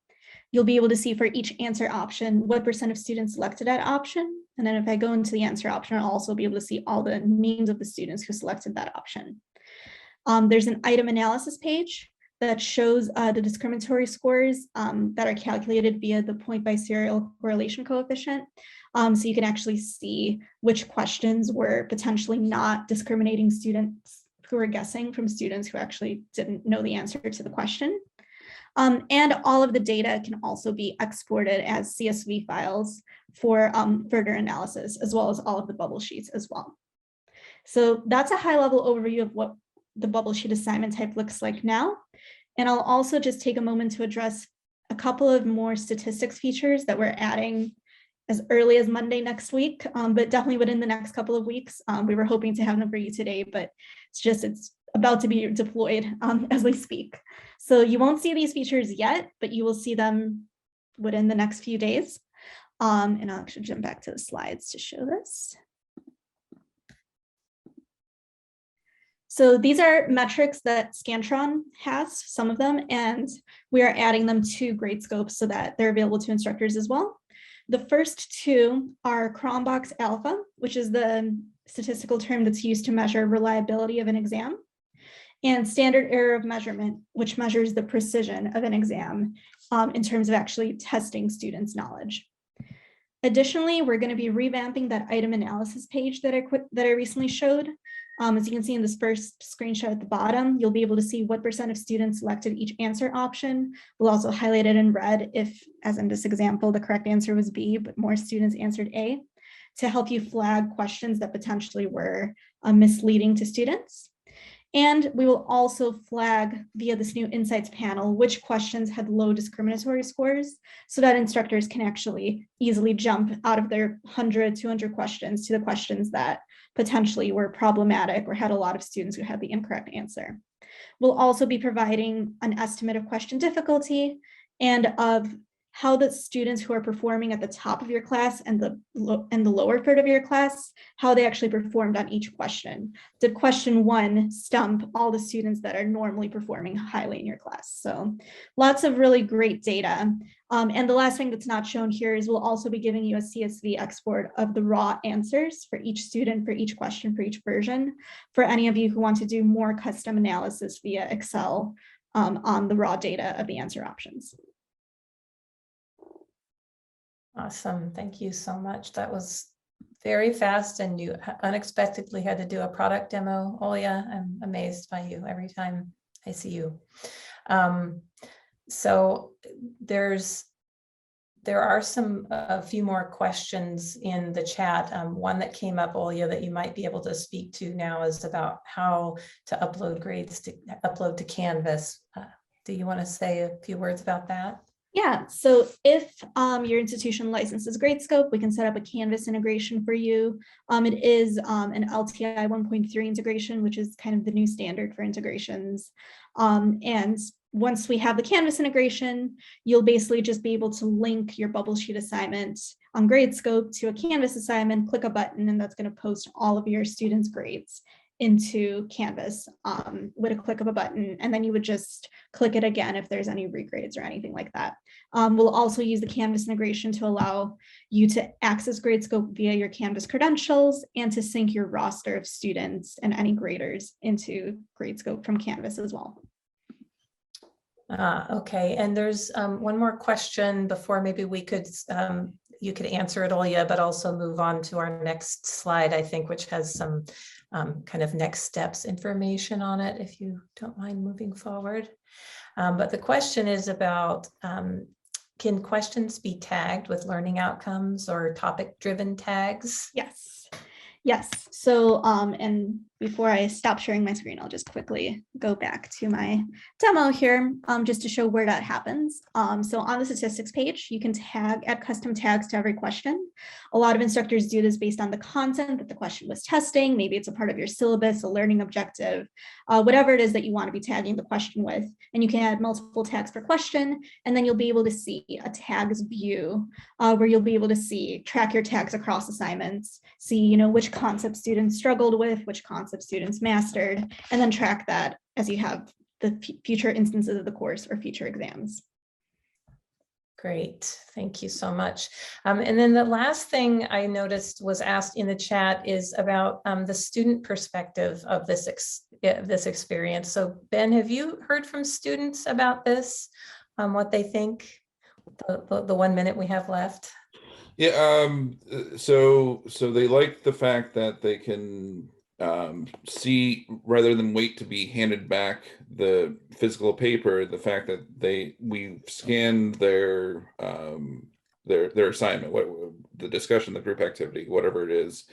you'll be able to see for each answer option, what % of students selected that option. And then if I go into the answer option, I'll also be able to see all the names of the students who selected that option. There's an item analysis page that shows the discriminatory scores that are calculated via the point by serial correlation coefficient. So you can actually see which questions were potentially not discriminating students who were guessing from students who actually didn't know the answer to the question. And all of the data can also be exported as CSV files for further analysis, as well as all of the bubble sheets as well. So that's a high-level overview of what the bubble sheet assignment type looks like now. And I'll also just take a moment to address a couple of more statistics features that we're adding as early as Monday next week, but definitely within the next couple of weeks. We were hoping to have them for you today, but it's about to be deployed as we speak. So you won't see these features yet, but you will see them within the next few days. And I'll actually jump back to the slides to show this. So these are metrics that Scantron has, some of them, and we are adding them to Gradescope so that they're available to instructors as well. The first two are Cronbach's alpha, which is the statistical term that's used to measure reliability of an exam, and standard error of measurement, which measures the precision of an exam in terms of actually testing students' knowledge. Additionally, we're going to be revamping that item analysis page that I recently showed. As you can see in this first screenshot at the bottom, you'll be able to see what % of students selected each answer option. We'll also highlight it in red if, as in this example, the correct answer was B, but more students answered A, to help you flag questions that potentially were misleading to students. And we will also flag via this new insights panel which questions had low discriminatory scores so that instructors can actually easily jump out of their 100, 200 questions to the questions that potentially were problematic or had a lot of students who had the incorrect answer. We'll also be providing an estimate of question difficulty and of how the students who are performing at the top of your class and the lower third of your class, how they actually performed on each question. Did question 1 stump all the students that are normally performing highly in your class? So lots of really great data. And the last thing that's not shown here is we'll also be giving you a CSV export of the raw answers for each student, for each question, for each version, for any of you who want to do more custom analysis via Excel on the raw data of the answer options. Awesome. Thank you so much. That was very fast, and you unexpectedly had to do a product demo. Olya, I'm amazed by you every time I see you. So there are a few more questions in the chat. One that came up, Olya, that you might be able to speak to now is about how to upload grades to upload to Canvas. Do you want to say a few words about that? Yeah, so if your institution licenses Gradescope, we can set up a Canvas integration for you. It is an LTI 1.3 integration, which is kind of the new standard for integrations. And once we have the Canvas integration, you'll basically just be able to link your bubble sheet assignment on Gradescope to a Canvas assignment, click a button, and that's going to post all of your students' grades into Canvas with a click of a button, and then you would just click it again if there's any regrades or anything like that. We'll also use the Canvas integration to allow you to access Gradescope via your Canvas credentials and to sync your roster of students and any graders into Gradescope from Canvas as well. Okay, and there's one more question before maybe we could you could answer it, Olya, but also move on to our next slide, I think, which has some kind of next steps information on it, if you don't mind moving forward. But the question is about, can questions be tagged with learning outcomes or topic-driven tags? Yes. Yes. So, and before I stop sharing my screen, I'll just quickly go back to my demo here, just to show where that happens. So on the statistics page, you can add custom tags to every question. A lot of instructors do this based on the content that the question was testing. Maybe it's a part of your syllabus, a learning objective, whatever it is that you want to be tagging the question with. And you can add multiple tags per question, and then you'll be able to see a tags view where you'll be able to track your tags across assignments, see, which concepts students struggled with, which concepts students mastered, and then track that as you have the future instances of the course or future exams. Great, thank you so much. And then the last thing I noticed was asked in the chat is about the student perspective of this experience. So Ben, have you heard from students about this, what they think, the 1 minute we have left? Yeah, so they like the fact that they can see, rather than wait to be handed back the physical paper, the fact that we scanned their assignment, the discussion, the group activity, whatever it is.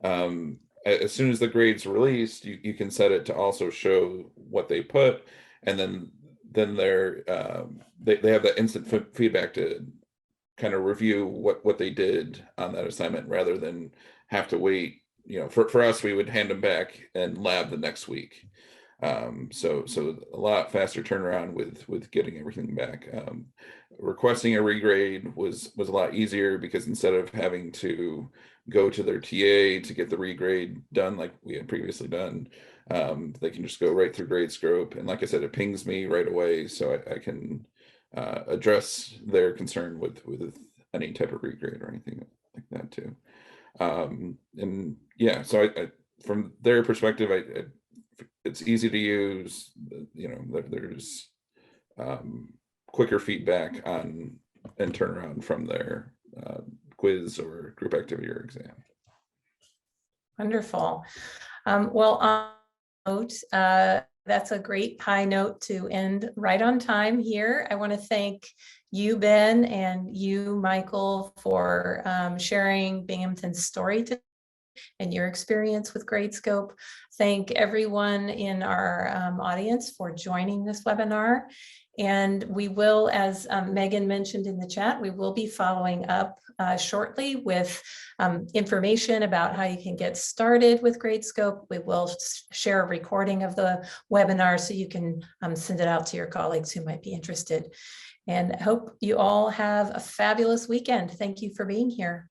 As soon as the grade's released, you can set it to also show what they put, and then they have that instant feedback to kind of review what they did on that assignment, rather than have to wait. For us, we would hand them back and lab the next week. So a lot faster turnaround with getting everything back. Requesting a regrade was a lot easier, because instead of having to go to their TA to get the regrade done like we had previously done, they can just go right through Gradescope. And like I said, it pings me right away, so I can address their concern with any type of regrade or anything like that too. And yeah, so I from their perspective, it's easy to use. You know, there's quicker feedback on and turnaround from their quiz or group activity or exam. Wonderful. Well, on that note, that's a great high note to end right on time here. I want to thank you, Ben, and you, Michael, for sharing Binghamton's story today and your experience with Gradescope. Thank everyone in our audience for joining this webinar. And we will, as Megan mentioned in the chat, we will be following up shortly with information about how you can get started with Gradescope. We will share a recording of the webinar so you can send it out to your colleagues who might be interested. And I hope you all have a fabulous weekend. Thank you for being here.